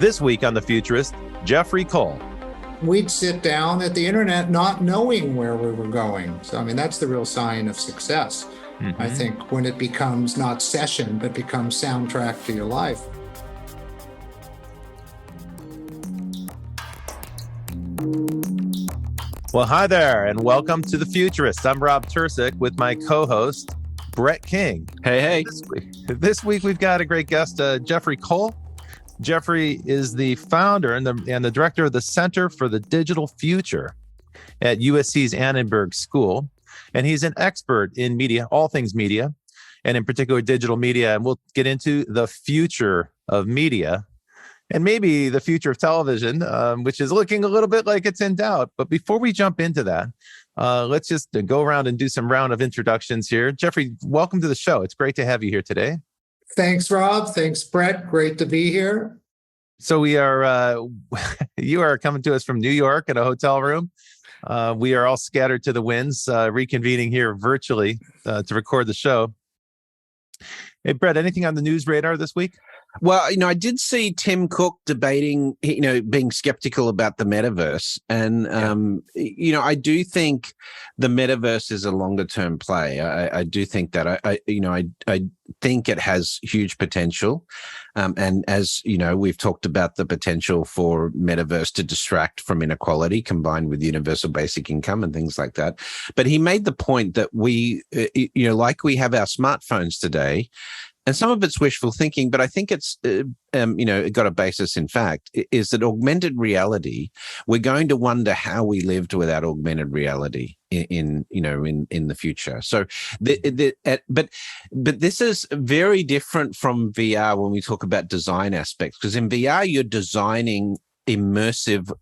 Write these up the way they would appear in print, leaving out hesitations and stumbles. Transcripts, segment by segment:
This week on The Futurist, Jeffrey Cole. We'd sit down at the internet not knowing where we were going. So, that's the real sign of success. I think when it becomes not session, but becomes soundtrack to your life. Well, hi there, and welcome to The Futurist. I'm Rob Tercek with my co-host, Brett King. Hey. This week we've got a great guest, Jeffrey Cole. Jeffrey is the founder and the director of the Center for the Digital Future at USC's Annenberg School. And he's an expert in media, all things media, and in particular digital media. And we'll get into the future of media and maybe the future of television, which is looking a little bit like it's in doubt. But before we jump into that, let's just go around and do some round of introductions here. Jeffrey, welcome to the show. It's great to have you here today. Thanks, Rob. Thanks, Brett. Great to be here. So we are, you are coming to us from New York in a hotel room. We are all scattered to the winds, reconvening here virtually to record the show. Hey, Brett, anything on the news radar this week? Well, I did see Tim Cook debating, being skeptical about the metaverse. And, I do think the metaverse is a longer term play. I do think that I think it has huge potential. And as we've talked about the potential for metaverse to distract from inequality combined with universal basic income and things like that. But he made the point that we, like we have our smartphones today, and some of it's wishful thinking, but I think it's, it got a basis in fact, is that augmented reality, we're going to wonder how we lived without augmented reality in the future. So, but this is very different from VR when we talk about design aspects, because in VR, you're designing immersive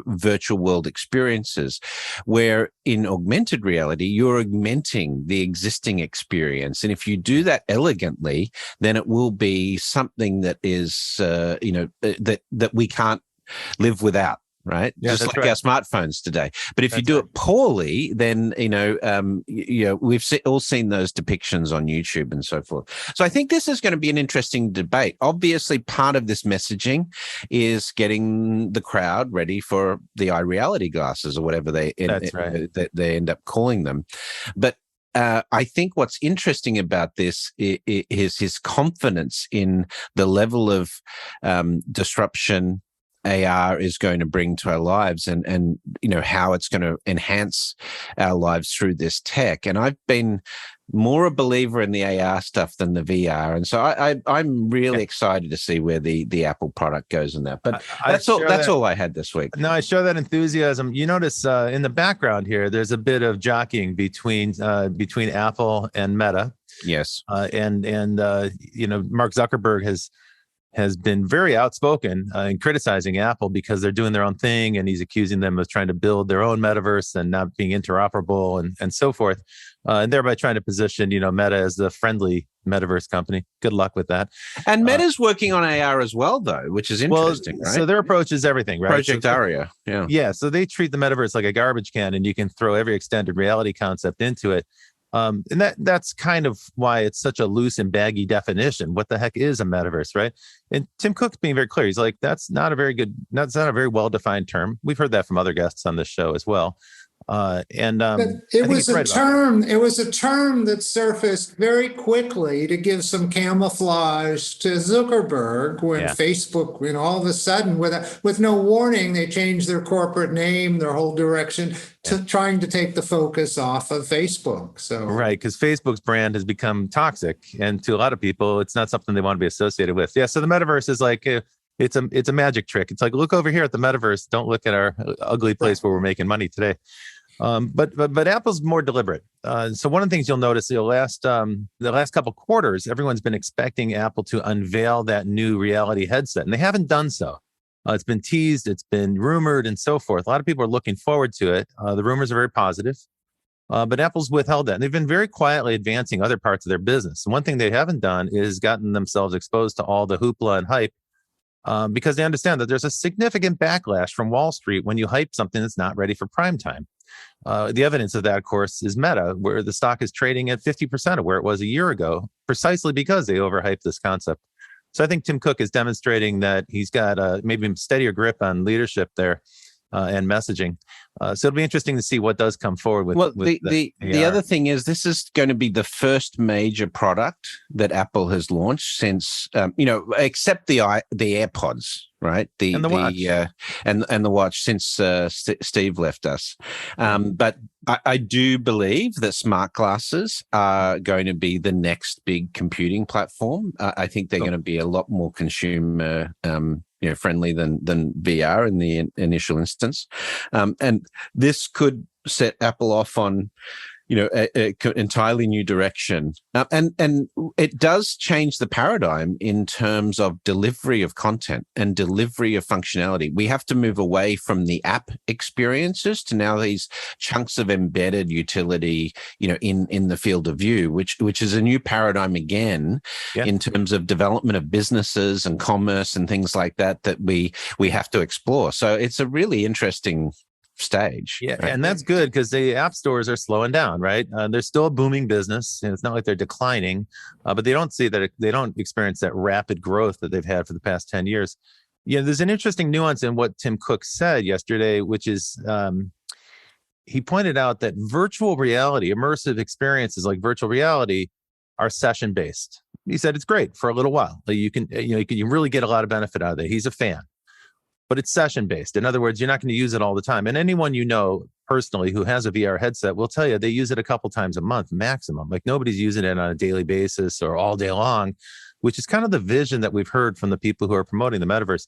virtual world experiences, where in augmented reality, you're augmenting the existing experience. And if you do that elegantly, then it will be something that is, that we can't live without. Right. Yeah, just like right. our smartphones today. But if you do it poorly, then, we've all seen those depictions on YouTube and so forth. So I think this is going to be an interesting debate. Obviously, part of this messaging is getting the crowd ready for the iReality glasses or whatever they end up calling them. But I think what's interesting about this is his confidence in the level of disruption AR is going to bring to our lives and how it's going to enhance our lives through this tech. And I've been more a believer in the AR stuff than the VR. And so I'm really excited to see where the Apple product goes in that. But that's all I had this week. No, I share that enthusiasm. You notice in the background here, there's a bit of jockeying between Apple and Meta. Yes. And Mark Zuckerberg has been very outspoken in criticizing Apple because they're doing their own thing, and he's accusing them of trying to build their own metaverse and not being interoperable and so forth, and thereby trying to position Meta as the friendly metaverse company. Good luck with that. And Meta's working on AR as well, though, which is interesting, right? So their approach is everything, right? Project Aria, yeah. Yeah, so they treat the metaverse like a garbage can, and you can throw every extended reality concept into it. And that's kind of why it's such a loose and baggy definition. What the heck is a metaverse, right? And Tim Cook's being very clear. He's like, that's not a very well-defined term. We've heard that from other guests on this show as well. It was a term that surfaced very quickly to give some camouflage to Zuckerberg when Facebook, all of a sudden, with no warning, they changed their corporate name, their whole direction to trying to take the focus off of Facebook. So right, because Facebook's brand has become toxic, and to a lot of people, it's not something they want to be associated with. Yeah, so the metaverse is like it's a magic trick. It's like, look over here at the metaverse. Don't look at our ugly place where we're making money today. But Apple's more deliberate. So one of the things you'll notice the last couple quarters, everyone's been expecting Apple to unveil that new reality headset, and they haven't done so. It's been teased, it's been rumored, and so forth. A lot of people are looking forward to it. The rumors are very positive, but Apple's withheld that. And they've been very quietly advancing other parts of their business. And one thing they haven't done is gotten themselves exposed to all the hoopla and hype, because they understand that there's a significant backlash from Wall Street when you hype something that's not ready for prime time. The evidence of that, of course, is Meta, where the stock is trading at 50% of where it was a year ago, precisely because they overhyped this concept. So I think Tim Cook is demonstrating that he's got maybe a steadier grip on leadership there and messaging. So it'll be interesting to see what does come forward with. Well, with the other thing is this is going to be the first major product that Apple has launched since, except the AirPods, right? And the watch. And the watch since Steve left us. But I do believe that smart glasses are going to be the next big computing platform. I think they're going to be a lot more consumer friendly than VR in the initial instance. And this could set Apple off on, a entirely new direction. And it does change the paradigm in terms of delivery of content and delivery of functionality. We have to move away from the app experiences to now these chunks of embedded utility, in the field of view, which is a new paradigm again in terms of development of businesses and commerce and things like that we have to explore. So it's a really interesting stage. Yeah, right? and that's good because the app stores are slowing down, right? They're still a booming business, and it's not like they're declining, but they don't experience that rapid growth that they've had for the past 10 years. There's an interesting nuance in what Tim Cook said yesterday, which is he pointed out that virtual reality, immersive experiences like virtual reality, are session based. He said it's great for a little while. You can really get a lot of benefit out of it. He's a fan. But it's session based. In other words, you're not going to use it all the time. And anyone personally who has a VR headset will tell you they use it a couple times a month maximum. Like nobody's using it on a daily basis or all day long, which is kind of the vision that we've heard from the people who are promoting the metaverse.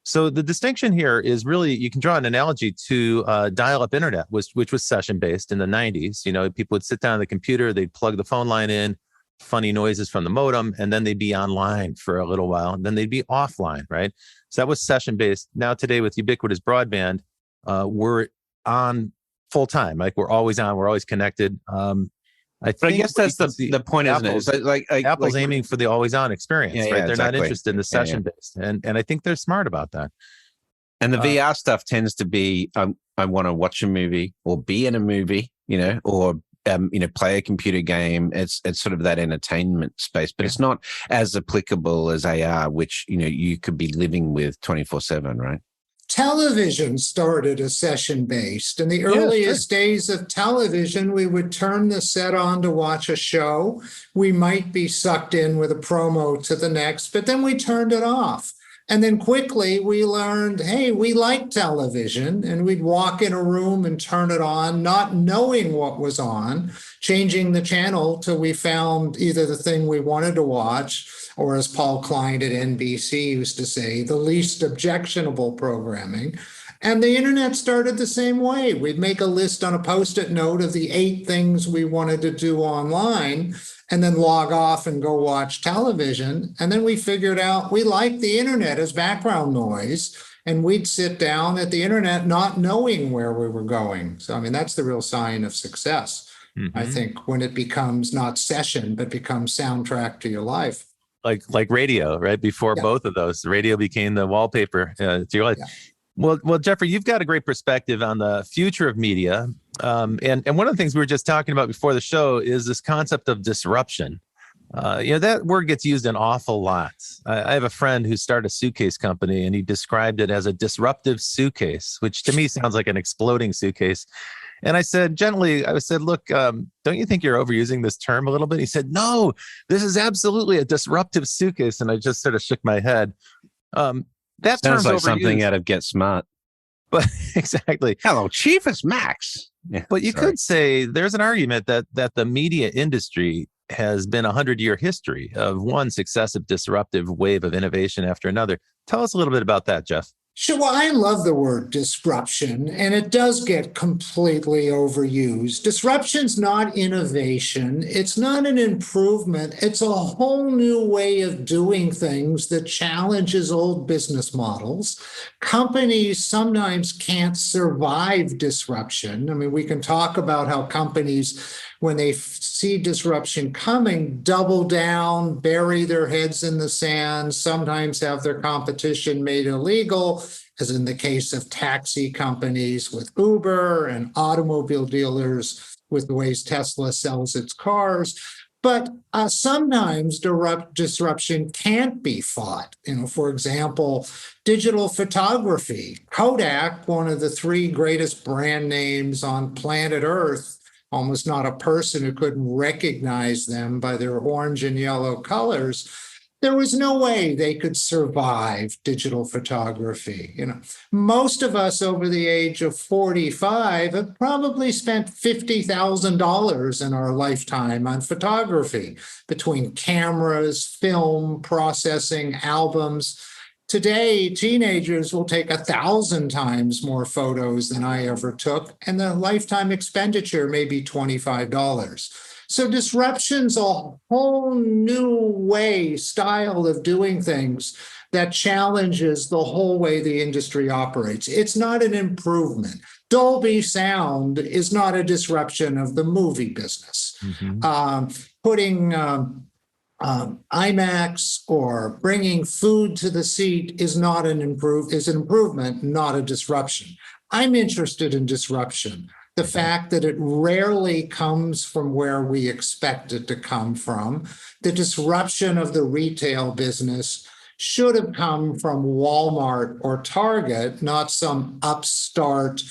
So the distinction here is really, you can draw an analogy to dial-up internet, which was session based in the 90s. People would sit down at the computer, they'd plug the phone line in, funny noises from the modem, and then they'd be online for a little while, and then they'd be offline, right? So that was session-based. Now today with ubiquitous broadband, we're on full time. Like we're always on, we're always connected. I guess that's the point, Apple's, isn't it? Apple's aiming for the always-on experience, right? They're exactly. not interested in the session-based, and I think they're smart about that. And the VR stuff tends to be, I want to watch a movie or be in a movie, or play a computer game. It's sort of that entertainment space, but it's not as applicable as AR, which, you could be living with 24/7, right? Television started as session-based. In the earliest days of television, we would turn the set on to watch a show. We might be sucked in with a promo to the next, but then we turned it off. And then quickly we learned, hey, we like television, and we'd walk in a room and turn it on, not knowing what was on, changing the channel till we found either the thing we wanted to watch, or as Paul Klein at NBC used to say, the least objectionable programming. And the internet started the same way. We'd make a list on a Post-it note of the 8 things we wanted to do online, and then log off and go watch television. And then we figured out we liked the internet as background noise, and we'd sit down at the internet not knowing where we were going. So, that's the real sign of success, I think, when it becomes not session, but becomes soundtrack to your life. Like radio, right? Before both of those, radio became the wallpaper to your life. Yeah. Well, Jeffrey, you've got a great perspective on the future of media. And one of the things we were just talking about before the show is this concept of disruption. That word gets used an awful lot. I have a friend who started a suitcase company, and he described it as a disruptive suitcase, which to me sounds like an exploding suitcase. And I said, look, don't you think you're overusing this term a little bit? He said, no, this is absolutely a disruptive suitcase. And I just sort of shook my head. That sounds like overused. Something out of Get Smart. But exactly. Hello, Chief, it's Max. Yeah, but you could say there's an argument that the media industry has been a 100-year history of one successive disruptive wave of innovation after another. Tell us a little bit about that, Jeff. Sure. Well, I love the word disruption, and it does get completely overused. Disruption's not innovation. It's not an improvement. It's a whole new way of doing things that challenges old business models. Companies sometimes can't survive disruption. We can talk about how companies, when they see disruption coming, double down, bury their heads in the sand, sometimes have their competition made illegal, as in the case of taxi companies with Uber and automobile dealers with the ways Tesla sells its cars. But sometimes disruption can't be fought. For example, digital photography. Kodak, one of the three greatest brand names on planet Earth, almost not a person who couldn't recognize them by their orange and yellow colors. There was no way they could survive digital photography. Most of us over the age of 45 have probably spent $50,000 in our lifetime on photography, between cameras, film, processing, albums. Today, teenagers will take 1,000 times more photos than I ever took, and the lifetime expenditure may be $25. So disruption's a whole new style of doing things that challenges the whole way the industry operates. It's not an improvement. Dolby Sound is not a disruption of the movie business. Putting IMAX or bringing food to the seat is an improvement, not a disruption. I'm interested in disruption. The fact that it rarely comes from where we expect it to come from. The disruption of the retail business should have come from Walmart or Target, not some upstart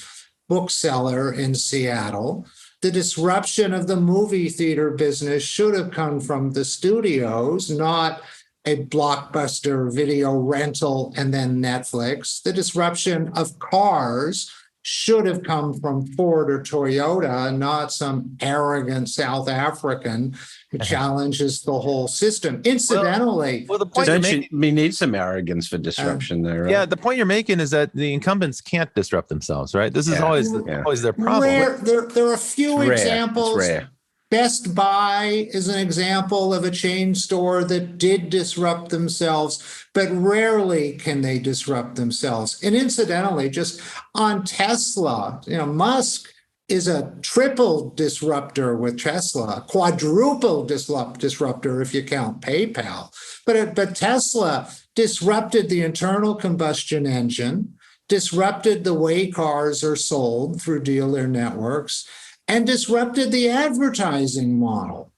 bookseller in Seattle. The disruption of the movie theater business should have come from the studios, not a Blockbuster video rental and then Netflix. The disruption of cars should have come from Ford or Toyota, not some arrogant South African who challenges the whole system. Incidentally, the point we need some arrogance for disruption there. Right? Yeah, the point you're making is that the incumbents can't disrupt themselves, right? This is always their problem. There are a few examples. It's rare. Best Buy is an example of a chain store that did disrupt themselves, but rarely can they disrupt themselves. And incidentally, just on Tesla, Musk is a triple disruptor with Tesla, quadruple disruptor if you count PayPal. But Tesla disrupted the internal combustion engine, disrupted the way cars are sold through dealer networks, and disrupted the advertising model.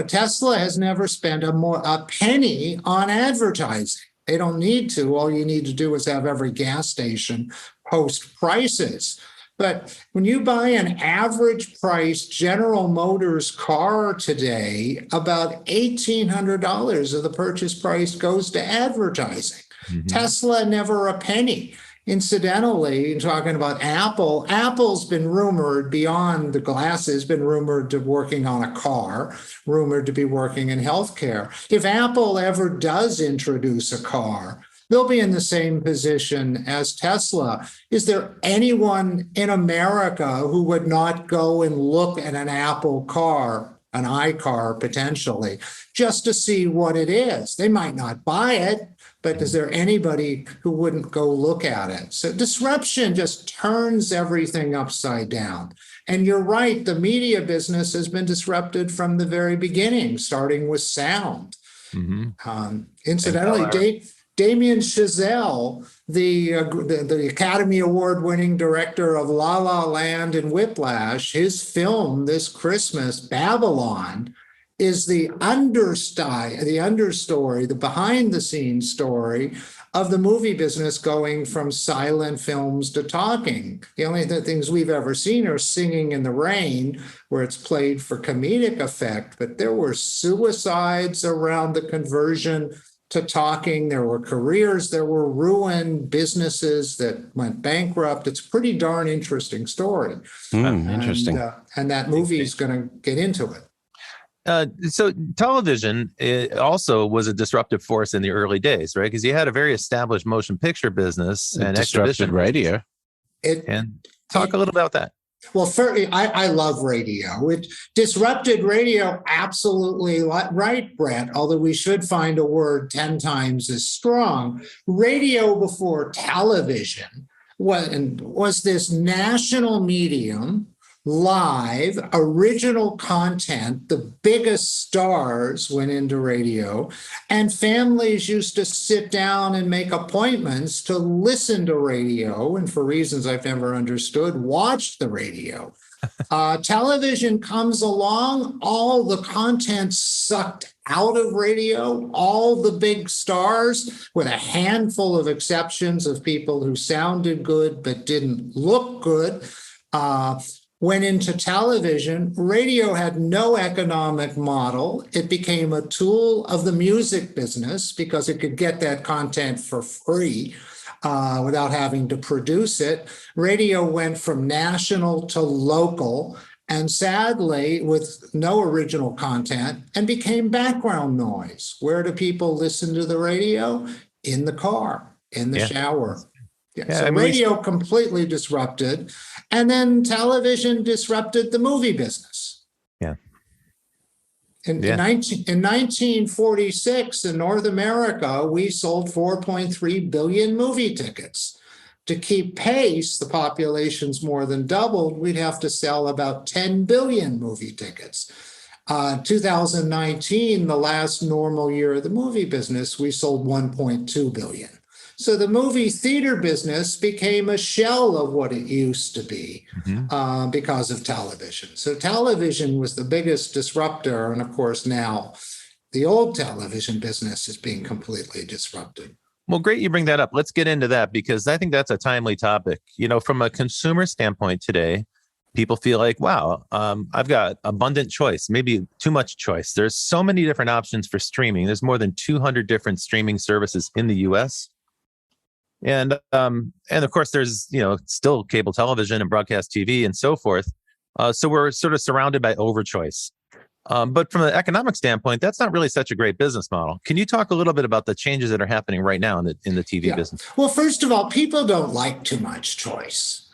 Tesla has never spent a penny on advertising. They don't need to. All you need to do is have every gas station post prices. But when you buy an average price General Motors car today, about $1,800 of the purchase price goes to advertising. Tesla, never a penny. Incidentally, talking about Apple's been rumored beyond the glasses, been rumored to working on a car, rumored to be working in healthcare. If Apple ever does introduce a car, they'll be in the same position as Tesla. Is there anyone in America who would not go and look at an Apple car, an iCar potentially, just to see what it is? They might not buy it, but is there anybody who wouldn't go look at it? So disruption just turns everything upside down. And you're right, the media business has been disrupted from the very beginning, starting with sound. Incidentally, Damien Chazelle, the Academy Award-winning director of La La Land and Whiplash, his film this Christmas, Babylon, is the understory, the behind-the-scenes story of the movie business going from silent films to talking. The only things we've ever seen are Singing in the Rain, where it's played for comedic effect, but there were suicides around the conversion to talking. There were careers that were ruined, businesses that went bankrupt. It's a pretty darn interesting story. Interesting. And that movie is going to get into it. So television also was a disruptive force in the early days, right? Because you had a very established motion picture business and disrupted radio. And talk a little about that. Well, I love radio. It disrupted radio, absolutely right, Brett, although we should find a word 10 times as strong. Radio before television was this national medium, live, original content. The biggest stars went into radio, and families used to sit down and make appointments to listen to radio, and for reasons I've never understood, watch the radio. Television comes along, all the content sucked out of radio, all the big stars, with a handful of exceptions of people who sounded good but didn't look good, went into television. Radio had no economic model. It became a tool of the music business because it could get that content for free. Without having to produce it. Radio went from national to local, and sadly, with no original content, and became background noise. Where do people listen to the radio? In the car, in the shower. So radio completely disrupted, and then television disrupted the movie business. In 1946, in North America, we sold 4.3 billion movie tickets. To keep pace, the population's more than doubled. We'd have to sell about 10 billion movie tickets. 2019, the last normal year of the movie business, we sold 1.2 billion. So the movie theater business became a shell of what it used to be because of television. So television was the biggest disruptor. And of course, now the old television business is being completely disrupted. Well, great you bring that up. Let's get into that because I think that's a timely topic. You know, from a consumer standpoint today, people feel like, wow, I've got abundant choice, maybe too much choice. There's so many different options for streaming. There's more than 200 different streaming services in the US. And of course, there's, still cable television and broadcast TV and so forth. So we're sort of surrounded by overchoice. But from an economic standpoint, that's not really such a great business model. Can you talk a little bit about the changes that are happening right now in the TV business? Well, first of all, people don't like too much choice.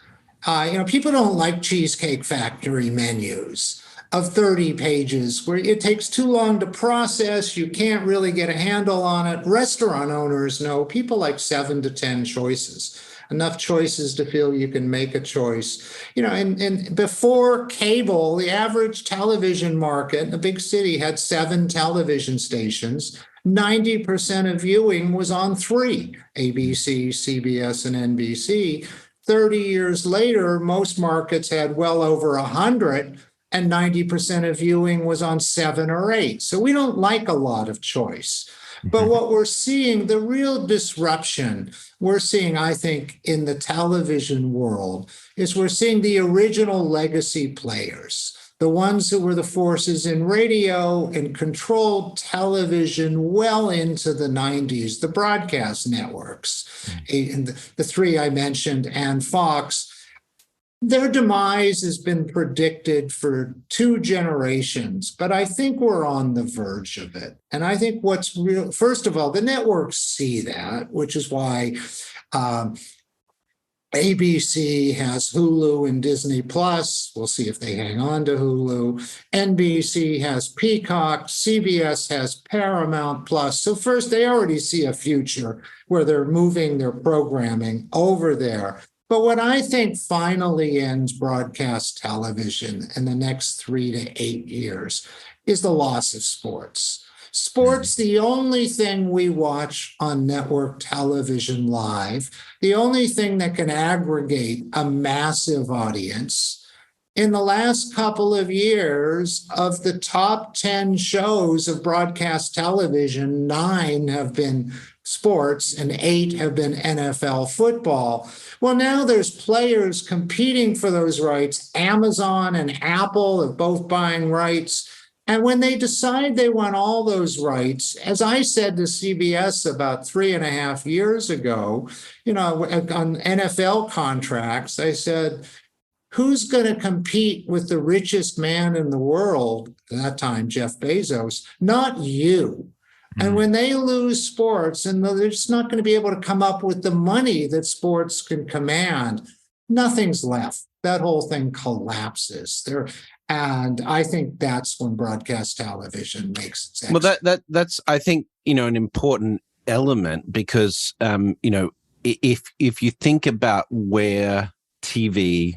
People don't like Cheesecake Factory menus of 30 pages where it takes too long to process. You can't really get a handle on it. Restaurant owners know people like 7 to 10 choices, enough choices to feel you can make a choice. And before cable, the average television market in a big city had 7 television stations. 90% of viewing was on 3, ABC, CBS, and NBC. 30 years later, most markets had well over 100, and 90% of viewing was on 7 or 8. So we don't like a lot of choice. But what we're seeing, the real disruption we're seeing, I think, in the television world is we're seeing the original legacy players, the ones who were the forces in radio and controlled television well into the 90s, the broadcast networks, and the 3 I mentioned, and Fox. Their demise has been predicted for 2 generations, but I think we're on the verge of it. And I think what's real, first of all, the networks see that, which is why ABC has Hulu and Disney Plus. We'll see if they hang on to Hulu. NBC has Peacock. CBS has Paramount Plus. So first, they already see a future where they're moving their programming over there. But what I think finally ends broadcast television in the next 3 to 8 years is the loss of sports. Sports, the only thing we watch on network television live, the only thing that can aggregate a massive audience. In the last couple of years, of the top 10 shows of broadcast television, 9 have been sports and 8 have been NFL football. Well, now there's players competing for those rights. Amazon and Apple are both buying rights. And when they decide they want all those rights, as I said to CBS about 3.5 years ago, on NFL contracts, I said, who's going to compete with the richest man in the world, at that time, Jeff Bezos? Not you. And when they lose sports and they're just not going to be able to come up with the money that sports can command, nothing's left. That whole thing collapses. And I think that's when broadcast television makes its exit. Well, that's I think, an important element because, if you think about where TV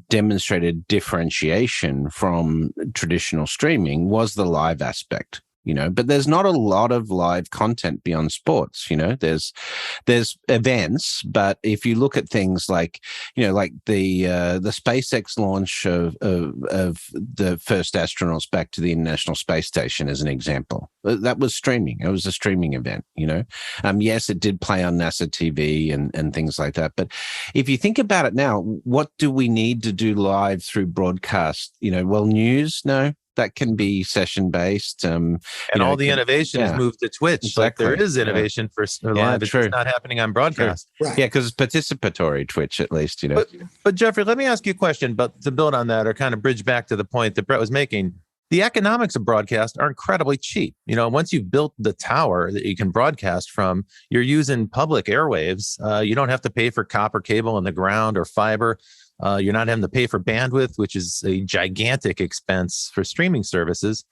demonstrated differentiation from traditional streaming was the live aspect. but there's not a lot of live content beyond sports. There's events, but if you look at things like, like the SpaceX launch of the first astronauts back to the International Space Station as an example, that was streaming. It was a streaming event, Yes, it did play on NASA TV and things like that. But if you think about it now, what do we need to do live through broadcast? News, no. That can be session based, and all the innovation has moved to Twitch. Exactly. Like there is innovation for live. It's true. not happening on broadcast. Right. Yeah, because it's participatory Twitch, at least. But Jeffrey, let me ask you a question. But to build on that, or kind of bridge back to the point that Brett was making, the economics of broadcast are incredibly cheap. Once you've built the tower that you can broadcast from, you're using public airwaves. You don't have to pay for copper cable in the ground or fiber. You're not having to pay for bandwidth, which is a gigantic expense for streaming services.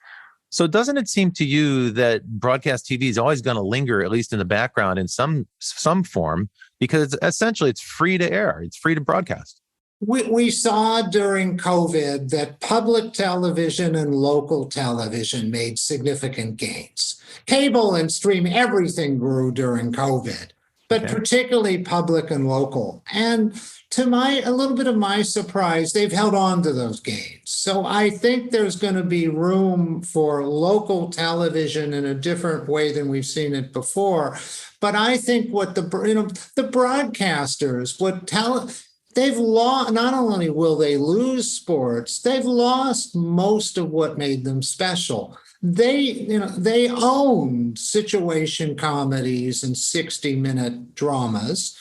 So doesn't it seem to you that broadcast TV is always going to linger, at least in the background, in some form, because essentially it's free to air, it's free to broadcast? We saw during COVID that public television and local television made significant gains. Cable and stream, everything grew during COVID, but particularly public and local. And to a little bit of my surprise, they've held on to those gains. So I think there's going to be room for local television in a different way than we've seen it before. But I think what the broadcasters, they've lost. Not only will they lose sports, they've lost most of what made them special. They owned situation comedies and 60-minute dramas.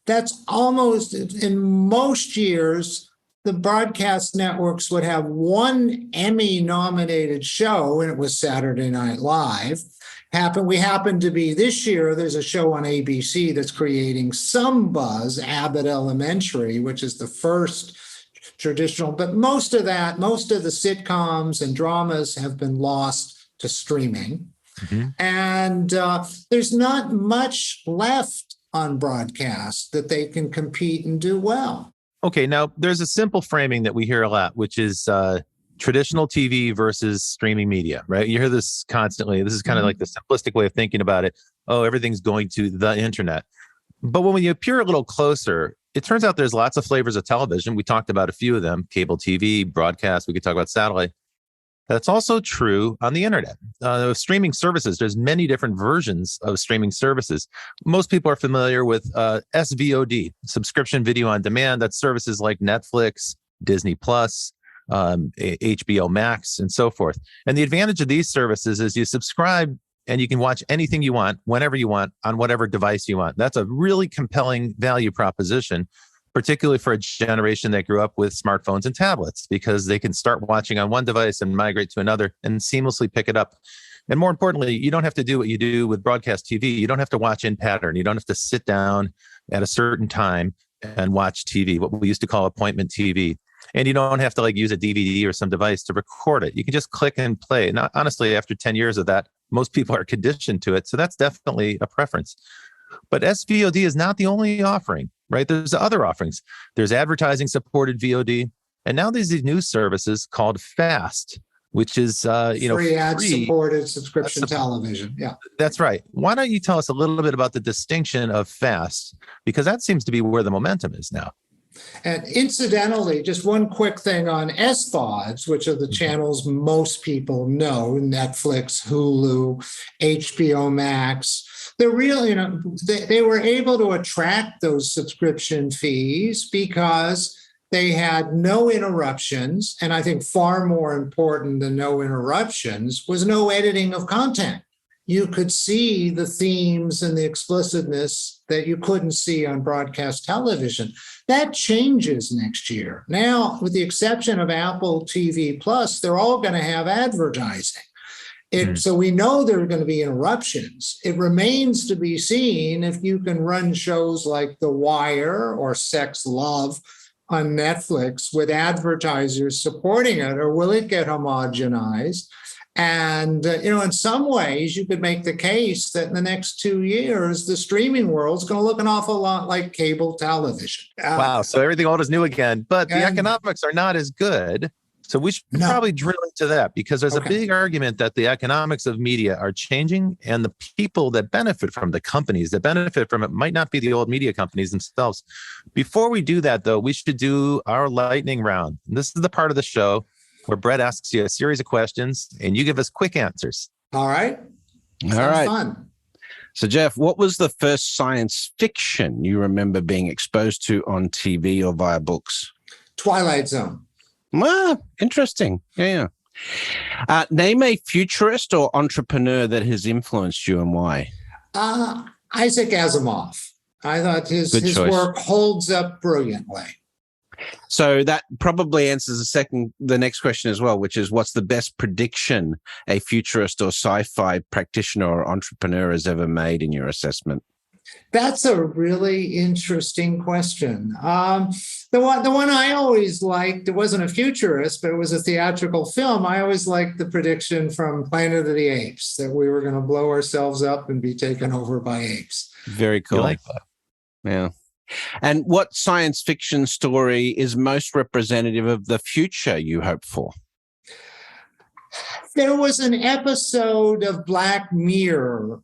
That's almost, in most years, the broadcast networks would have one Emmy-nominated show, and it was Saturday Night Live. We happen to be, this year, there's a show on ABC that's creating some buzz, Abbott Elementary, which is the first traditional, but most of the sitcoms and dramas have been lost to streaming. Mm-hmm. And there's not much left on broadcast that they can compete and do well. Okay, now there's a simple framing that we hear a lot, which is traditional TV versus streaming media, right? You hear this constantly. This is kind of like the simplistic way of thinking about it. Oh, everything's going to the internet. But when you peer a little closer, it turns out there's lots of flavors of television. We talked about a few of them: cable TV, broadcast. We could talk about satellite. That's also true on the internet. Streaming services, there's many different versions of streaming services. Most people are familiar with SVOD, subscription video on demand. That's services like Netflix, Disney Plus, HBO Max, and so forth. And the advantage of these services is you subscribe and you can watch anything you want, whenever you want, on whatever device you want. That's a really compelling value proposition, particularly for a generation that grew up with smartphones and tablets, because they can start watching on one device and migrate to another and seamlessly pick it up. And more importantly, you don't have to do what you do with broadcast TV. You don't have to watch in pattern. You don't have to sit down at a certain time and watch TV, what we used to call appointment TV. And you don't have to use a DVD or some device to record it. You can just click and play. And honestly, after 10 years of that, most people are conditioned to it. So that's definitely a preference. But SVOD is not the only offering, right? There's other offerings. There's advertising supported VOD. And now there's these new services called FAST, which is, free ad supported subscription television. Yeah, that's right. Why don't you tell us a little bit about the distinction of FAST? Because that seems to be where the momentum is now. And incidentally, just one quick thing on SVODs, which are the channels most people know: Netflix, Hulu, HBO Max. They're really, they were able to attract those subscription fees because they had no interruptions. And I think far more important than no interruptions was no editing of content. You could see the themes and the explicitness that you couldn't see on broadcast television. That changes next year. Now, with the exception of Apple TV Plus, they're all going to have advertising. So we know there are going to be interruptions. It remains to be seen if you can run shows like The Wire or Sex Love on Netflix with advertisers supporting it, or will it get homogenized? And, in some ways, you could make the case that in the next 2 years, the streaming world is going to look an awful lot like cable television. Wow. So everything old is new again, but the economics are not as good. So we should probably drill into that, because there's a big argument that the economics of media are changing, and the people that benefit from the companies that benefit from it might not be the old media companies themselves. Before we do that, though, we should do our lightning round. And this is the part of the show where Brett asks you a series of questions and you give us quick answers. All right. Sounds fun. So, Jeff, what was the first science fiction you remember being exposed to on TV or via books? Twilight Zone. Well, interesting. Yeah. Name a futurist or entrepreneur that has influenced you and why. Isaac Asimov. I thought his work holds up brilliantly. So that probably answers the next question as well, which is, what's the best prediction a futurist or sci-fi practitioner or entrepreneur has ever made in your assessment? That's a really interesting question. The one I always liked, it wasn't a futurist, but it was a theatrical film. I always liked the prediction from Planet of the Apes that we were going to blow ourselves up and be taken over by apes. Very cool. You like that? Yeah. And what science fiction story is most representative of the future you hope for? There was an episode of Black Mirror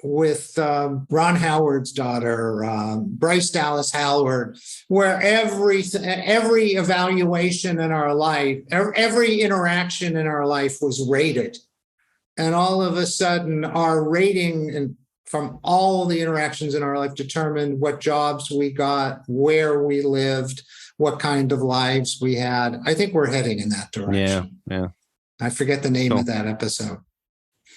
with Ron Howard's daughter, Bryce Dallas Howard, where every evaluation in our life, every interaction in our life was rated. And all of a sudden, our rating from all the interactions in our life determined what jobs we got, where we lived, what kind of lives we had. I think we're heading in that direction. Yeah. I forget the name of that episode.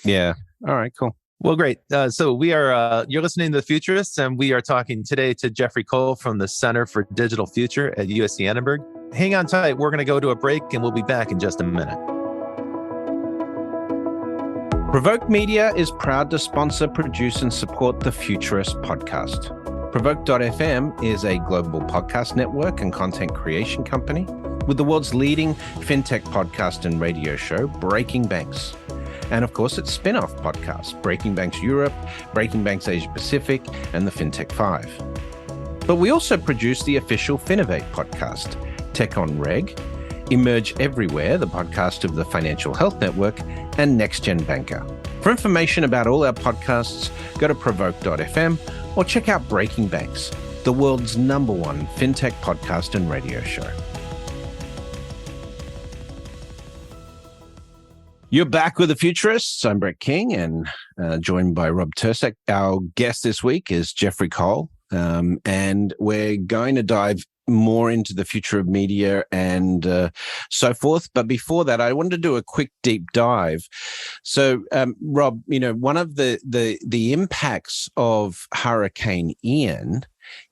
Yeah. All right, cool. Well, great. So we are, you're listening to The Futurists, and we are talking today to Jeffrey Cole from the Center for Digital Future at USC Annenberg. Hang on tight. We're going to go to a break, and we'll be back in just a minute. Provoke Media is proud to sponsor, produce, and support the Futurist podcast. Provoke.fm is a global podcast network and content creation company with the world's leading fintech podcast and radio show, Breaking Banks. And of course, its spin-off podcast, Breaking Banks Europe, Breaking Banks Asia Pacific, and the FinTech 5. But we also produce the official Finovate podcast, Tech on Reg, Emerge Everywhere, the podcast of the Financial Health Network, and Next Gen Banker. For information about all our podcasts, go to provoke.fm or check out Breaking Banks, the world's #1 fintech podcast and radio show. You're back with The Futurists. I'm Brett King, and joined by Rob Tercek. Our guest this week is Jeffrey Cole, and we're going to dive more into the future of media and so forth. But before that, I wanted to do a quick deep dive. So, Rob, one of the impacts of Hurricane Ian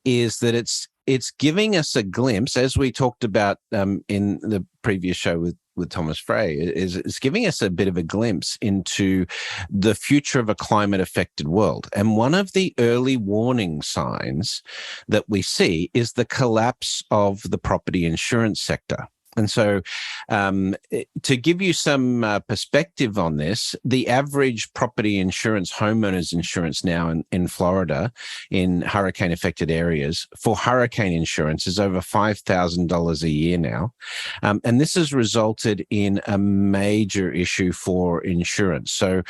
is that it's giving us a glimpse, as we talked about in the previous show with Thomas Frey, is giving us a bit of a glimpse into the future of a climate-affected world. And one of the early warning signs that we see is the collapse of the property insurance sector. And so to give you some perspective on this, the average property insurance, homeowners insurance now in Florida, in hurricane-affected areas, for hurricane insurance is over $5,000 a year now. And this has resulted in a major issue for insurance. So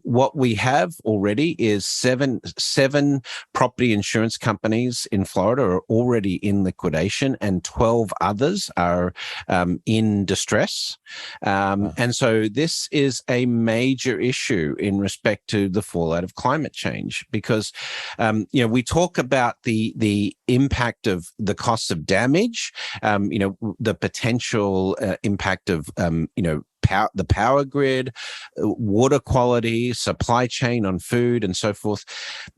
what we have already is seven property insurance companies in Florida are already in liquidation, and 12 others are in distress. And so this is a major issue in respect to the fallout of climate change, because, we talk about the impact of the costs of damage, the potential impact of, the power grid, water quality, supply chain on food, and so forth.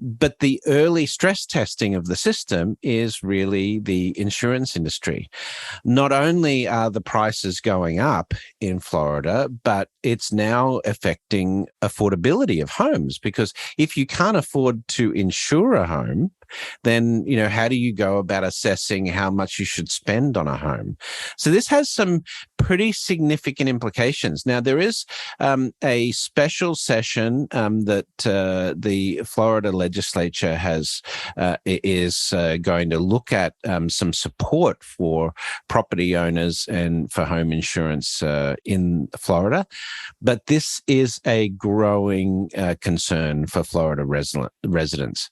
But the early stress testing of the system is really the insurance industry. Not only are the prices going up in Florida, but it's now affecting affordability of homes, because if you can't afford to insure a home, then, how do you go about assessing how much you should spend on a home? So this has some pretty significant implications. Now, there is a special session that the Florida legislature is going to look at some support for property owners and for home insurance in Florida. But this is a growing concern for Florida residents.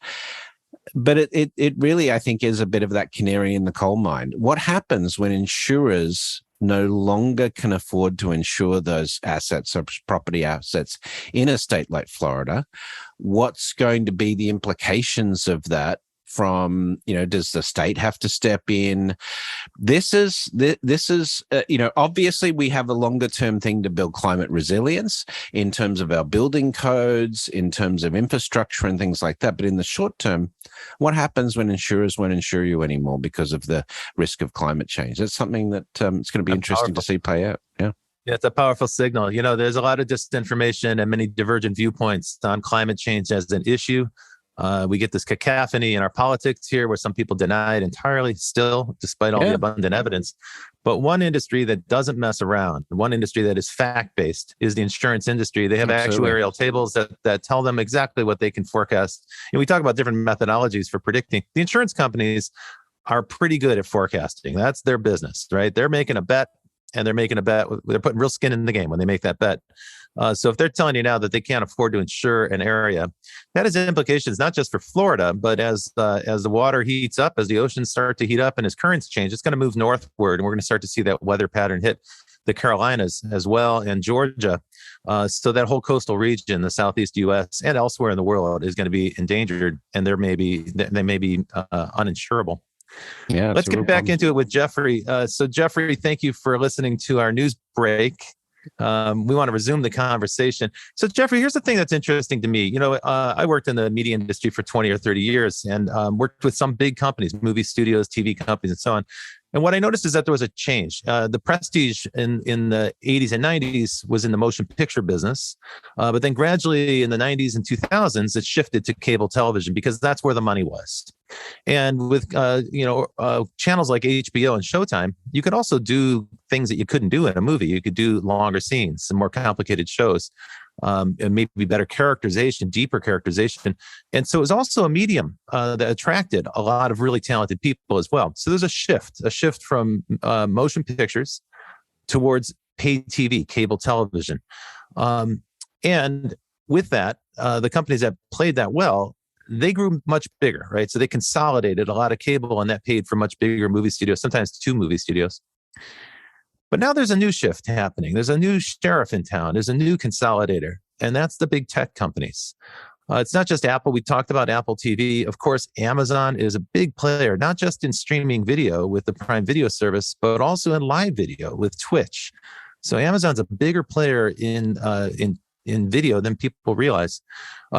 But it really, I think, is a bit of that canary in the coal mine. What happens when insurers no longer can afford to insure those assets or property assets in a state like Florida? What's going to be the implications of that? From, does the state have to step in? This is obviously we have a longer term thing to build climate resilience in terms of our building codes, in terms of infrastructure and things like that. But in the short term, what happens when insurers won't insure you anymore because of the risk of climate change? That's something that it's going to be interesting to see play out. Yeah. Yeah, it's a powerful signal. There's a lot of disinformation and many divergent viewpoints on climate change as an issue. We get this cacophony in our politics here where some people deny it entirely still, despite all the abundant evidence. But one industry that doesn't mess around, one industry that is fact-based, is the insurance industry. They have actuarial tables that tell them exactly what they can forecast. And we talk about different methodologies for predicting. The insurance companies are pretty good at forecasting. That's their business, right? They're making a bet. And they're putting real skin in the game when they make that bet. So if they're telling you now that they can't afford to insure an area, that has implications not just for Florida, but as the water heats up, as the oceans start to heat up and as currents change, it's going to move northward. And we're going to start to see that weather pattern hit the Carolinas as well and Georgia. So that whole coastal region, the Southeast U.S. and elsewhere in the world is going to be endangered, and they may be uninsurable. Yeah, let's get back into it with Jeffrey. So Jeffrey, thank you for listening to our news break. We want to resume the conversation. So Jeffrey, here's the thing that's interesting to me. I worked in the media industry for 20 or 30 years and worked with some big companies, movie studios, TV companies, and so on. And what I noticed is that there was a change. The prestige in the 80s and 90s was in the motion picture business. But then gradually in the 90s and 2000s, it shifted to cable television because that's where the money was. And with channels like HBO and Showtime, you could also do things that you couldn't do in a movie. You could do longer scenes, some more complicated shows, and maybe better characterization, deeper characterization. And so it was also a medium that attracted a lot of really talented people as well. So there's a shift from motion pictures towards paid TV, cable television. And with that, the companies that played that well, they grew much bigger, right? So they consolidated a lot of cable and that paid for much bigger movie studios, sometimes 2 movie studios. But now there's a new shift happening. There's a new sheriff in town. There's a new consolidator, and that's the big tech companies. It's not just Apple. We talked about Apple TV. Of course, Amazon is a big player, not just in streaming video with the Prime Video service, but also in live video with Twitch. So Amazon's a bigger player in video than people realize.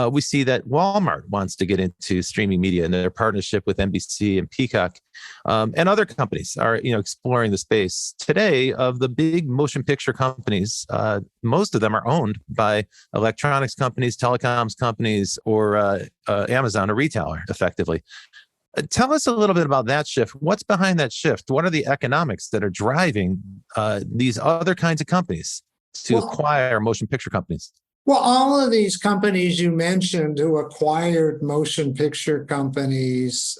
We see that Walmart wants to get into streaming media in their partnership with NBC and Peacock, and other companies are exploring the space today. Of the big motion picture companies, most of them are owned by electronics companies, telecoms companies, or Amazon, a retailer, effectively. Tell us a little bit about that shift. What's behind that shift? What are the economics that are driving these other kinds of companies to acquire motion picture companies? Well, all of these companies you mentioned who acquired motion picture companies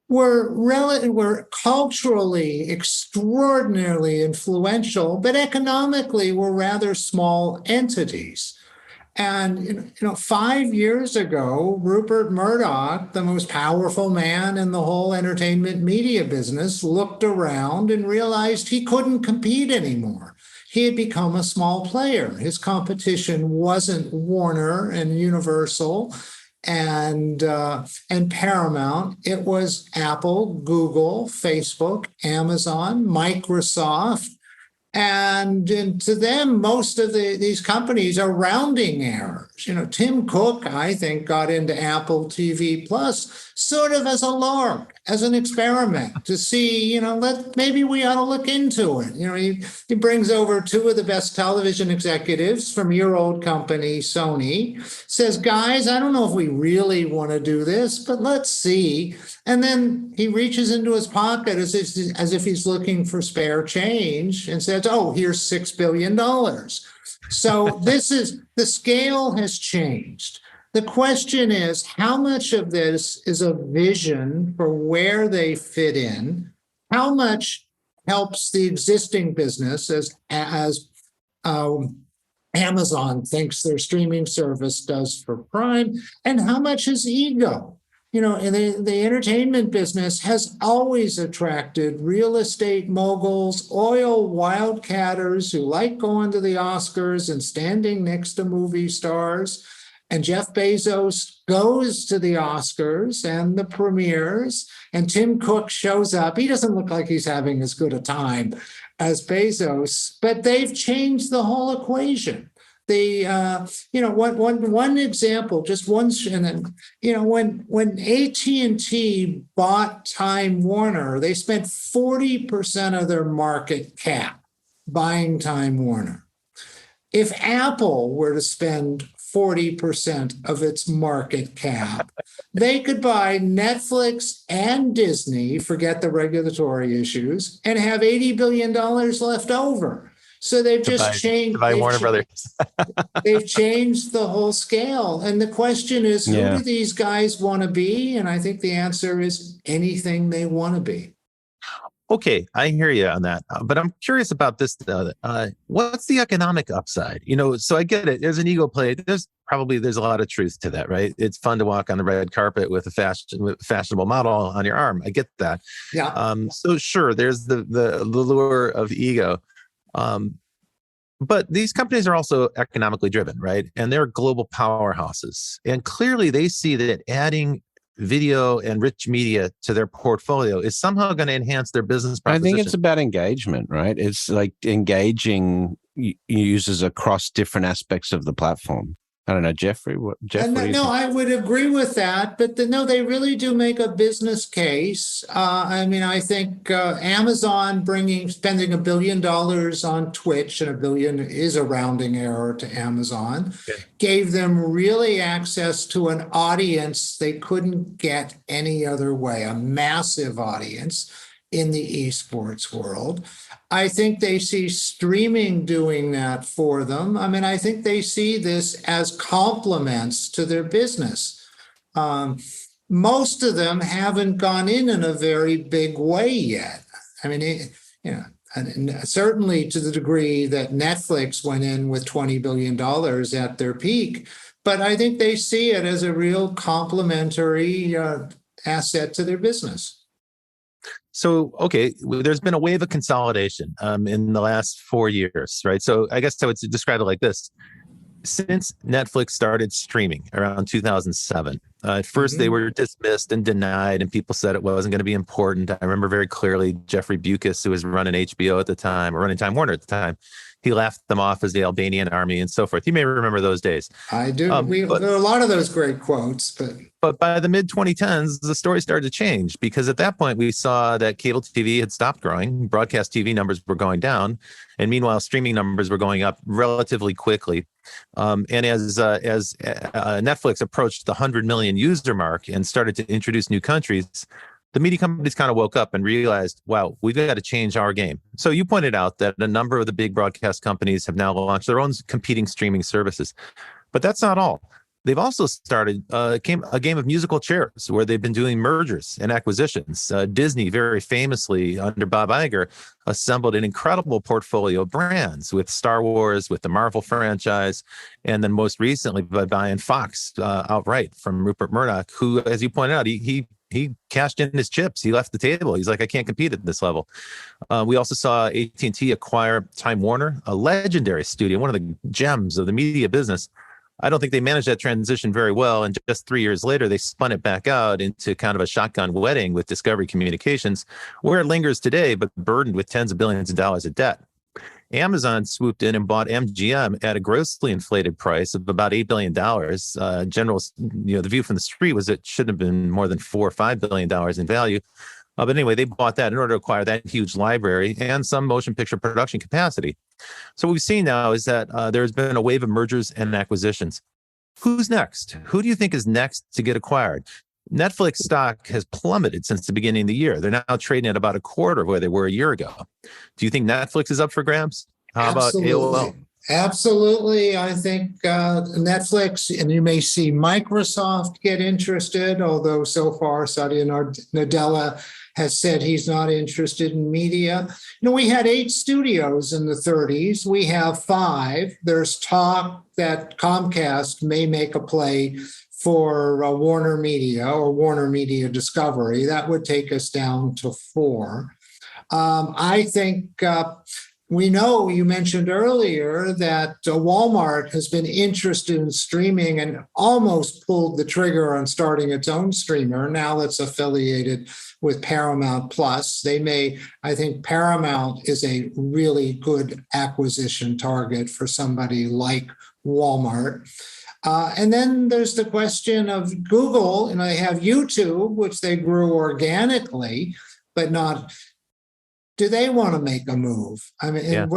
were culturally extraordinarily influential, but economically were rather small entities. And 5 years ago, Rupert Murdoch, the most powerful man in the whole entertainment media business, looked around and realized he couldn't compete anymore. He had become a small player. His competition wasn't Warner and Universal and Paramount. It was Apple, Google, Facebook, Amazon, Microsoft. And to them, most of these companies are rounding errors. Tim Cook, I think, got into Apple TV Plus sort of as a lark, as an experiment to see, maybe we ought to look into it. He brings over two of the best television executives from your old company, Sony, says, guys, I don't know if we really want to do this, but let's see. And then he reaches into his pocket as if he's looking for spare change and says, oh, here's $6 billion. So the scale has changed. The question is, how much of this is a vision for where they fit in? How much helps the existing business as Amazon thinks their streaming service does for Prime? And how much is ego? And the entertainment business has always attracted real estate moguls, oil wildcatters who like going to the Oscars and standing next to movie stars. And Jeff Bezos goes to the Oscars and the premieres, and Tim Cook shows up. He doesn't look like he's having as good a time as Bezos, but they've changed the whole equation. One example, just one, and then, when AT&T bought Time Warner, they spent 40% of their market cap buying Time Warner. If Apple were to spend 40% of its market cap, they could buy Netflix and Disney, forget the regulatory issues, and have $80 billion left over. So they've just changed. To buy Warner Brothers. They've changed the whole scale. And the question is, who do these guys want to be? And I think the answer is anything they want to be. Okay, I hear you on that. But I'm curious about this. What's the economic upside? So I get it. There's an ego play. There's a lot of truth to that, right? It's fun to walk on the red carpet with a fashionable model on your arm. I get that. Yeah. So sure, there's the lure of ego. But these companies are also economically driven, right? And they're global powerhouses. And clearly they see that adding video and rich media to their portfolio is somehow going to enhance their business proposition. I think it's about engagement, right? It's like engaging users across different aspects of the platform. I don't know, Jeffrey. I would agree with that, but they really do make a business case. I think Amazon spending $1 billion on Twitch, and $1 billion is a rounding error to Amazon, gave them really access to an audience they couldn't get any other way, a massive audience in the esports world. I think they see streaming doing that for them. I think they see this as complements to their business. Most of them haven't gone in a very big way yet. Certainly to the degree that Netflix went in with $20 billion at their peak. But I think they see it as a real complementary asset to their business. So, okay, there's been a wave of consolidation in the last 4 years, right? So I guess I would describe it like this. Since Netflix started streaming around 2007, at first they were dismissed and denied, and people said it wasn't going to be important. I remember very clearly Jeffrey Bukas, who was running HBO at the time, or running Time Warner at the time, he laughed them off as the Albanian army and so forth. You may remember those days. I do. There are a lot of those great quotes. But by the mid-2010s, the story started to change, because at that point we saw that cable TV had stopped growing. Broadcast TV numbers were going down. And meanwhile, streaming numbers were going up relatively quickly. And as Netflix approached the 100 million user mark and started to introduce new countries, the media companies kind of woke up and realized, wow, we've got to change our game. So you pointed out that a number of the big broadcast companies have now launched their own competing streaming services. But that's not all. They've also started a game of musical chairs, where they've been doing mergers and acquisitions. Disney, very famously under Bob Iger, assembled an incredible portfolio of brands with Star Wars, with the Marvel franchise, and then most recently by buying Fox outright from Rupert Murdoch, who, as you pointed out, he cashed in his chips. He left the table. He's like, I can't compete at this level. We also saw AT&T acquire Time Warner, a legendary studio, one of the gems of the media business. I don't think they managed that transition very well. And just 3 years later, they spun it back out into kind of a shotgun wedding with Discovery Communications, where it lingers today, but burdened with tens of billions of dollars of debt. Amazon swooped in and bought MGM at a grossly inflated price of about $8 billion. General, the view from the street was it should have been more than $4 or $5 billion in value. But anyway, they bought that in order to acquire that huge library and some motion picture production capacity. So what we've seen now is that there's been a wave of mergers and acquisitions. Who's next? Who do you think is next to get acquired? Netflix stock has plummeted since the beginning of the year. They're now trading at about a quarter of where they were a year ago. Do you think Netflix is up for grabs? How about AOL? Absolutely. I think Netflix, and you may see Microsoft get interested, although so far Satya Nadella has said he's not interested in media. We had 8 studios in the 30s. We have 5. There's talk that Comcast may make a play for Warner Media or Warner Media Discovery. That would take us down to 4. I think we know, you mentioned earlier, that Walmart has been interested in streaming and almost pulled the trigger on starting its own streamer. Now it's affiliated with Paramount Plus. I think Paramount is a really good acquisition target for somebody like Walmart. And then there's the question of Google. They have YouTube, which they grew organically, but not. Do they want to make a move? I mean,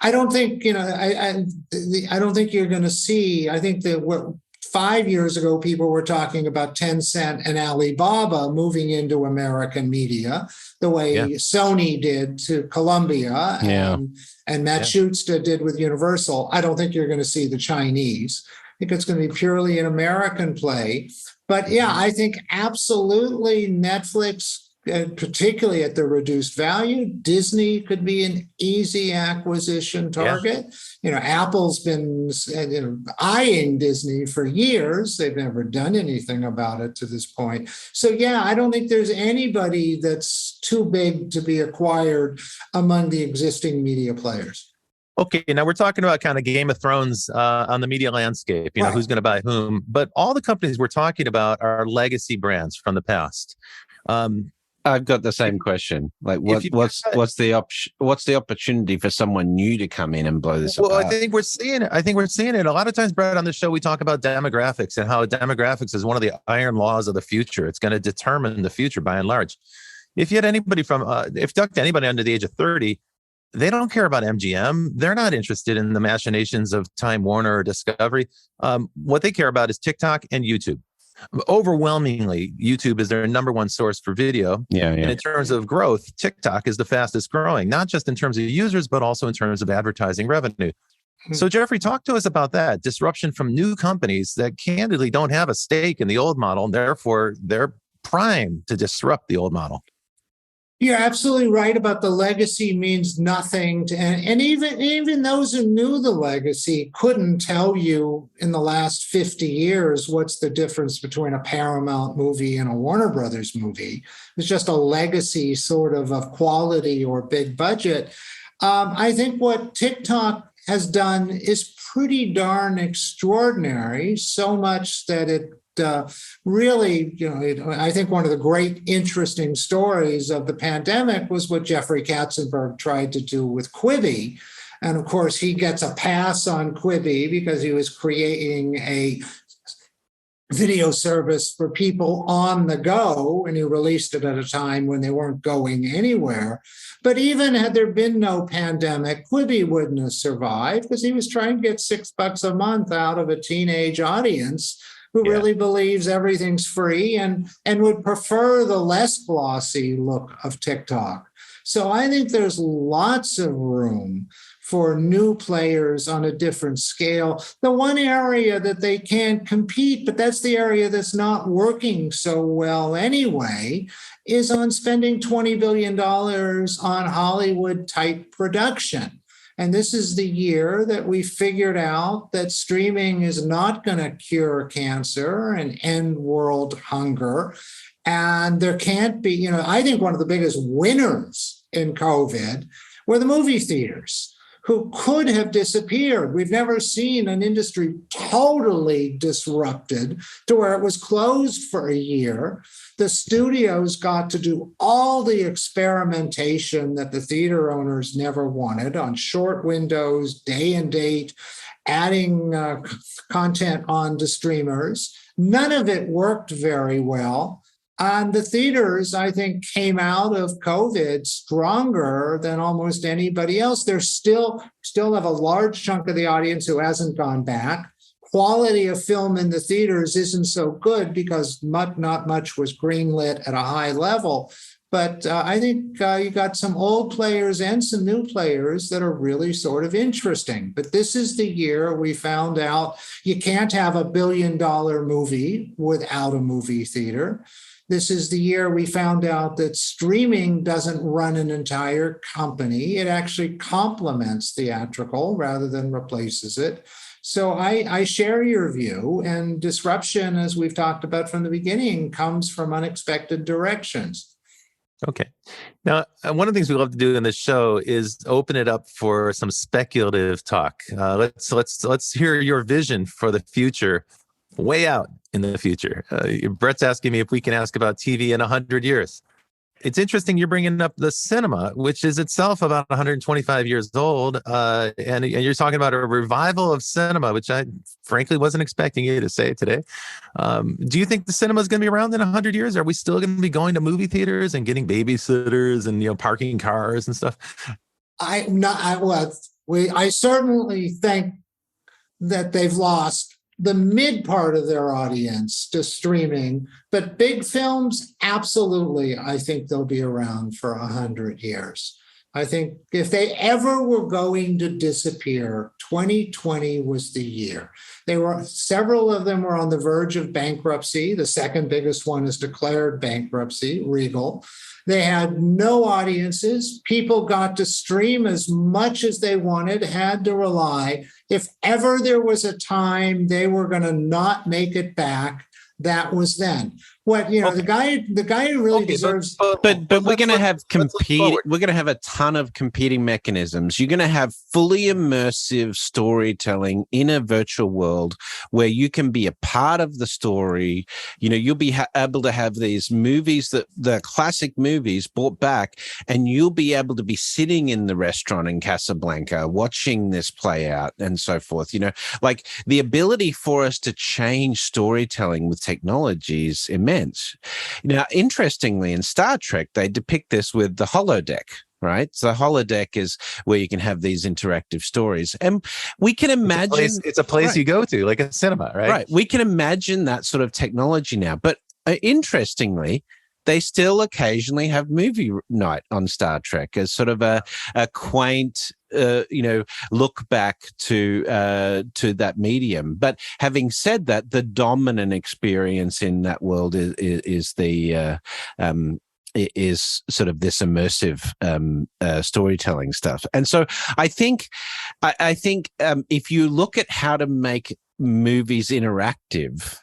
I don't think I don't think you're going to see. I think that 5 years ago, people were talking about Tencent and Alibaba moving into American media, the way Sony did to Columbia and Matt Schuster did with Universal. I don't think you're going to see the Chinese. I think it's going to be purely an American play. But I think absolutely Netflix, particularly at the reduced value. Disney could be an easy acquisition target. Apple's been eyeing Disney for years. They've never done anything about it to this point. So I don't think there's anybody that's too big to be acquired among the existing media players. Okay, now we're talking about kind of Game of Thrones on the media landscape, right. Who's going to buy whom. But all the companies we're talking about are legacy brands from the past. I've got the same question. Like, what's the opportunity for someone new to come in and blow this apart? Well, I think we're seeing it. A lot of times, Brett, on the show, we talk about demographics and how demographics is one of the iron laws of the future. It's going to determine the future by and large. If you had anybody if you talk to anybody under the age of 30, they don't care about MGM. They're not interested in the machinations of Time Warner or Discovery. What they care about is TikTok and YouTube. Overwhelmingly, YouTube is their number one source for video. And in terms of growth, TikTok is the fastest growing, not just in terms of users, but also in terms of advertising revenue. So, Jeffrey, talk to us about that disruption from new companies that candidly don't have a stake in the old model, and therefore they're primed to disrupt the old model. You're absolutely right about the legacy means nothing and even those who knew the legacy couldn't tell you in the last 50 years what's the difference between a Paramount movie and a Warner Brothers movie. It's just a legacy sort of quality or big budget. I think what TikTok has done is pretty darn extraordinary, so much that it really, I think one of the great interesting stories of the pandemic was what Jeffrey Katzenberg tried to do with Quibi. And of course, he gets a pass on Quibi because he was creating a video service for people on the go, and he released it at a time when they weren't going anywhere. But even had there been no pandemic, Quibi wouldn't have survived because he was trying to get $6 a month out of a teenage audience who really believes everything's free and would prefer the less glossy look of TikTok. So I think there's lots of room for new players on a different scale. The one area that they can't compete, but that's the area that's not working so well anyway, is on spending $20 billion on Hollywood-type production. And this is the year that we figured out that streaming is not going to cure cancer and end world hunger. And there can't be, I think one of the biggest winners in COVID were the movie theaters, who could have disappeared. We've never seen an industry totally disrupted to where it was closed for a year. The studios got to do all the experimentation that the theater owners never wanted on short windows, day and date, adding content on to streamers. None of it worked very well. And the theaters, I think, came out of COVID stronger than almost anybody else. They're still have a large chunk of the audience who hasn't gone back. Quality of film in the theaters isn't so good because not much was greenlit at a high level. But I think you got some old players and some new players that are really sort of interesting. But this is the year we found out you can't have $1 billion movie without a movie theater. This is the year we found out that streaming doesn't run an entire company. It actually complements theatrical rather than replaces it. So I share your view, and disruption, as we've talked about from the beginning, comes from unexpected directions. Okay. Now, one of the things we love to do in this show is open it up for some speculative talk. Let's hear your vision for the future, way out in the future. Brett's asking me if we can ask about TV in 100 years. It's interesting you're bringing up the cinema, which is itself about 125 years old, and you're talking about a revival of cinema, which I frankly wasn't expecting you to say today. Do you think the cinema is going to be around in 100 years? Are we still going to be going to movie theaters and getting babysitters and parking cars and stuff? I certainly think that they've lost the mid part of their audience to streaming, but big films, absolutely, I think they'll be around for 100 years. I think if they ever were going to disappear, 2020 was the year. Several of them were on the verge of bankruptcy. The second biggest one is declared bankruptcy, Regal. They had no audiences. People got to stream as much as they wanted, had to rely. If ever there was a time they were going to not make it back, that was then. The guy who really deserves. But we're going to have we're going to have a ton of competing mechanisms. You're going to have fully immersive storytelling in a virtual world where you can be a part of the story. You'll be able to have these movies, the classic movies, brought back, and you'll be able to be sitting in the restaurant in Casablanca watching this play out and so forth. Like the ability for us to change storytelling with technology is immense. Now, interestingly, in Star Trek, they depict this with the holodeck, right? So the holodeck is where you can have these interactive stories. And we can imagine... It's a place you go to, like a cinema, right? Right. We can imagine that sort of technology now. But interestingly, they still occasionally have movie night on Star Trek as sort of a quaint... look back to that medium. But having said that, the dominant experience in that world is sort of this immersive storytelling stuff. And so I think if you look at how to make movies interactive,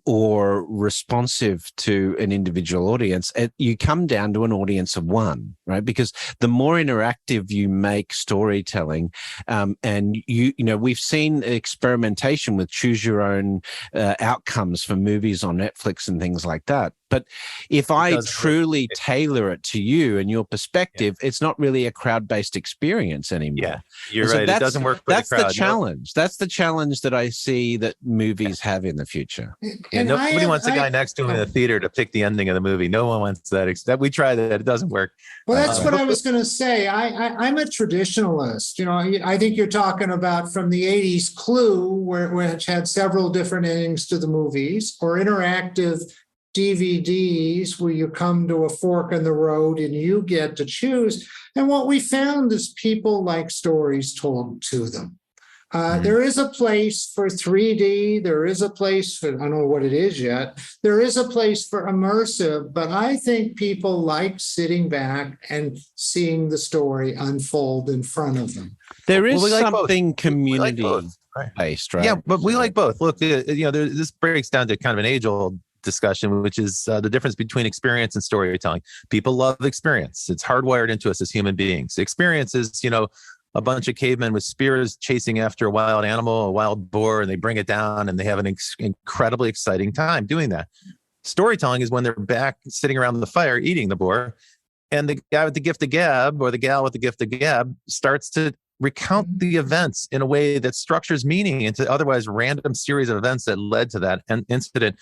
or responsive to an individual audience, you come down to an audience of one, right? Because the more interactive you make storytelling, and we've seen experimentation with choose your own outcomes for movies on Netflix and things like that. But if I truly tailor it to you and your perspective, it's not really a crowd-based experience anymore. Yeah, you're right. It doesn't work for the crowd. That's the challenge. That's the challenge that I see that movies have in the future. And nobody wants a guy next to him in the theater to pick the ending of the movie. No one wants that. We tried that. It doesn't work. Well, that's what I was going to say. I'm a traditionalist. I think you're talking about from the 80s Clue, which had several different endings to the movies, or interactive DVDs where you come to a fork in the road and you get to choose. And what we found is people like stories told to them. There is a place for 3D. There is a place for, I don't know what it is yet. There is a place for immersive, but I think people like sitting back and seeing the story unfold in front of them. There is something community-based, right? Yeah, but we like both. Look, this breaks down to kind of an age-old discussion, which is the difference between experience and storytelling. People love experience. It's hardwired into us as human beings. Experience is, a bunch of cavemen with spears chasing after a wild animal, a wild boar, and they bring it down and they have an incredibly exciting time doing that. Storytelling is when they're back sitting around the fire eating the boar, and the guy with the gift of gab or the gal with the gift of gab starts to recount the events in a way that structures meaning into otherwise random series of events that led to that incident.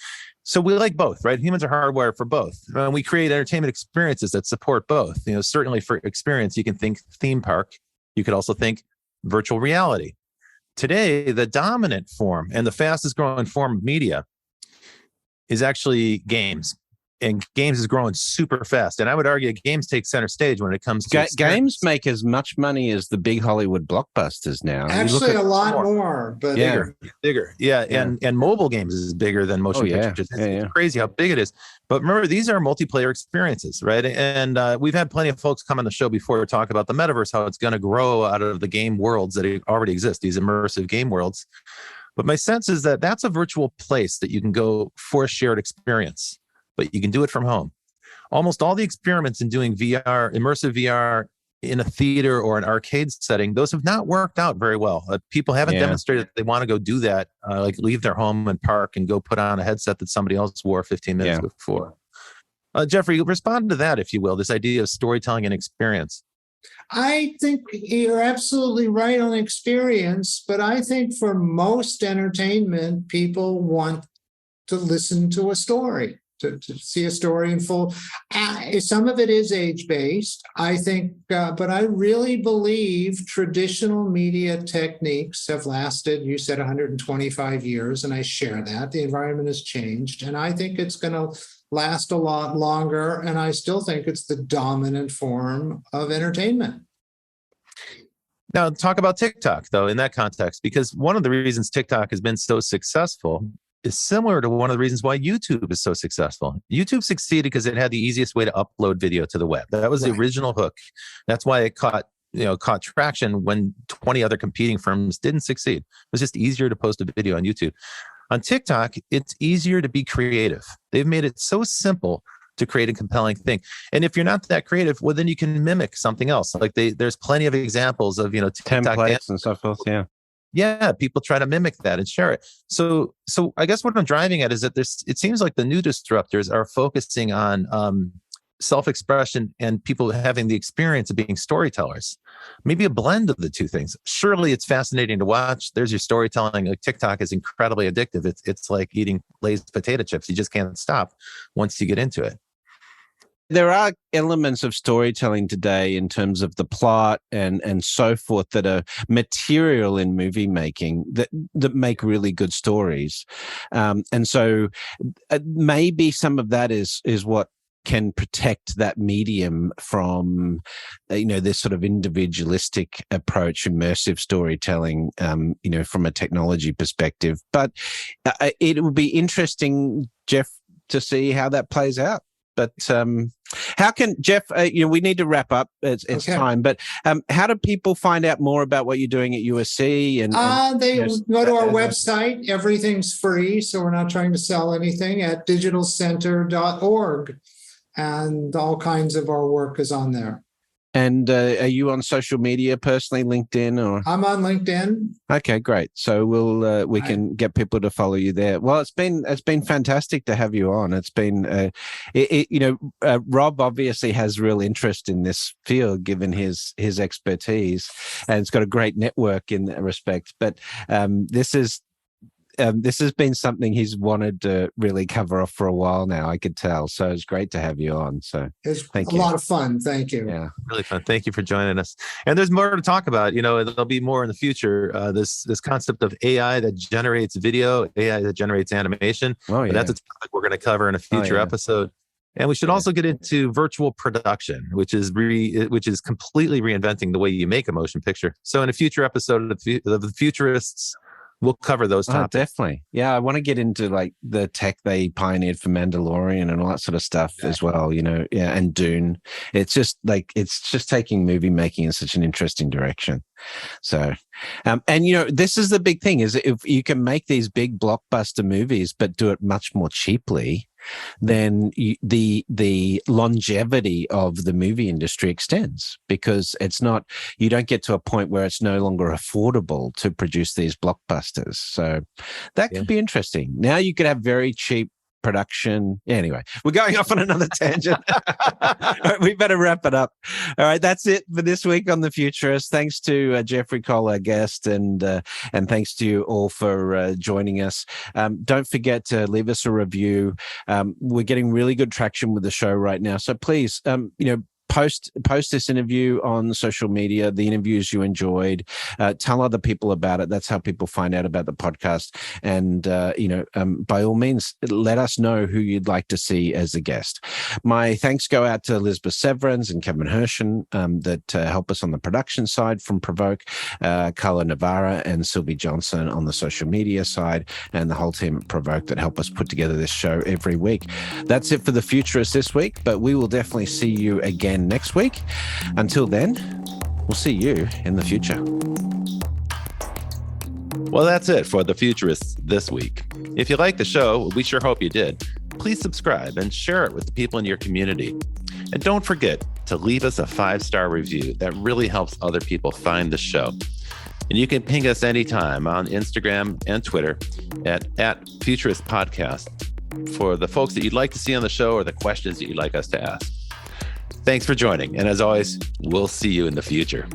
So we like both, right? Humans are hardwired for both. And we create entertainment experiences that support both. Certainly for experience, you can think theme park. You could also think virtual reality. Today, the dominant form and the fastest growing form of media is actually games. And games is growing super fast. And I would argue games take center stage when it comes to games make as much money as the big Hollywood blockbusters now. Actually, a lot more, but bigger. Yeah. And mobile games is bigger than motion pictures. It's crazy how big it is. But remember, these are multiplayer experiences, right? And we've had plenty of folks come on the show before to talk about the metaverse, how it's going to grow out of the game worlds that already exist, these immersive game worlds. But my sense is that that's a virtual place that you can go for a shared experience, but you can do it from home. Almost all the experiments in doing VR, immersive VR in a theater or an arcade setting, those have not worked out very well. People haven't demonstrated that they want to go do that, like leave their home and park and go put on a headset that somebody else wore 15 minutes before. Jeffrey, respond to that, if you will, this idea of storytelling and experience. I think you're absolutely right on experience, but I think for most entertainment, people want to listen to a story. To see a story in full. Some of it is age-based, I think, but I really believe traditional media techniques have lasted, you said 125 years, and I share that. The environment has changed, and I think it's going to last a lot longer, and I still think it's the dominant form of entertainment. Now, talk about TikTok, though, in that context, because one of the reasons TikTok has been so successful is similar to one of the reasons why YouTube is so successful. YouTube succeeded because it had the easiest way to upload video to the web. That was the original hook. That's why it caught traction when 20 other competing firms didn't succeed. It was just easier to post a video on YouTube. On TikTok, it's easier to be creative. They've made it so simple to create a compelling thing. And if you're not that creative, well, then you can mimic something else. Like there's plenty of examples of, TikTok templates and so forth. Yeah, people try to mimic that and share it. So I guess what I'm driving at is that it seems like the new disruptors are focusing on self-expression and people having the experience of being storytellers. Maybe a blend of the two things. Surely it's fascinating to watch. There's your storytelling. Like TikTok is incredibly addictive. It's like eating Lay's potato chips. You just can't stop once you get into it. There are elements of storytelling today in terms of the plot and so forth that are material in movie making that make really good stories. And so maybe some of that is what can protect that medium from, this sort of individualistic approach, immersive storytelling, from a technology perspective. But it will be interesting, Jeff, to see how that plays out. But how can Jeff? We need to wrap up. It's time. But how do people find out more about what you're doing at USC? They go to our website. Everything's free, so we're not trying to sell anything at digitalcenter.org, and all kinds of our work is on there. And are you on social media personally, LinkedIn or? I'm on LinkedIn. Okay, great. So we can get people to follow you there. Well, it's been fantastic to have you on. It's been, Rob obviously has real interest in this field given his expertise, and it's got a great network in that respect. But this has been something he's wanted to really cover off for a while now, I could tell. So it's great to have you on. So thank you. A lot of fun. Thank you. Yeah, really fun. Thank you for joining us. And there's more to talk about. There'll be more in the future. This concept of AI that generates video, AI that generates animation. Oh, yeah. That's a topic we're going to cover in a future episode. And we should also get into virtual production, which is completely reinventing the way you make a motion picture. So in a future episode of the Futurists, we'll cover those topics. Oh, definitely. Yeah, I want to get into like the tech they pioneered for Mandalorian and all that sort of stuff as well, and Dune. It's just taking movie making in such an interesting direction. So, this is the big thing is if you can make these big blockbuster movies, but do it much more cheaply, then the longevity of the movie industry extends, because you don't get to a point where it's no longer affordable to produce these blockbusters. So that could be interesting. Now you could have very cheap production. Anyway, we're going off on another tangent. All right, we better wrap it up. All right, that's it for this week on The Futurists. Thanks to Jeffrey Cole, our guest, and thanks to you all for joining us. Don't forget to leave us a review. We're getting really good traction with the show right now, so please, post this interview on social media, the interviews you enjoyed. Tell other people about it. That's how people find out about the podcast. And, by all means, let us know who you'd like to see as a guest. My thanks go out to Elizabeth Severance and Kevin Hershen that help us on the production side from Provoke, Carla Navarra and Sylvie Johnson on the social media side, and the whole team at Provoke that help us put together this show every week. That's it for The Futurists this week, but we will definitely see you again next week. Until then, we'll see you in the future. Well, that's it for The Futurists this week. If you like the show, we sure hope you did. Please subscribe and share it with the people in your community. And don't forget to leave us a 5-star review. That really helps other people find the show. And you can ping us anytime on Instagram and Twitter at Futurist Podcast for the folks that you'd like to see on the show or the questions that you'd like us to ask. Thanks for joining. And as always, we'll see you in the future.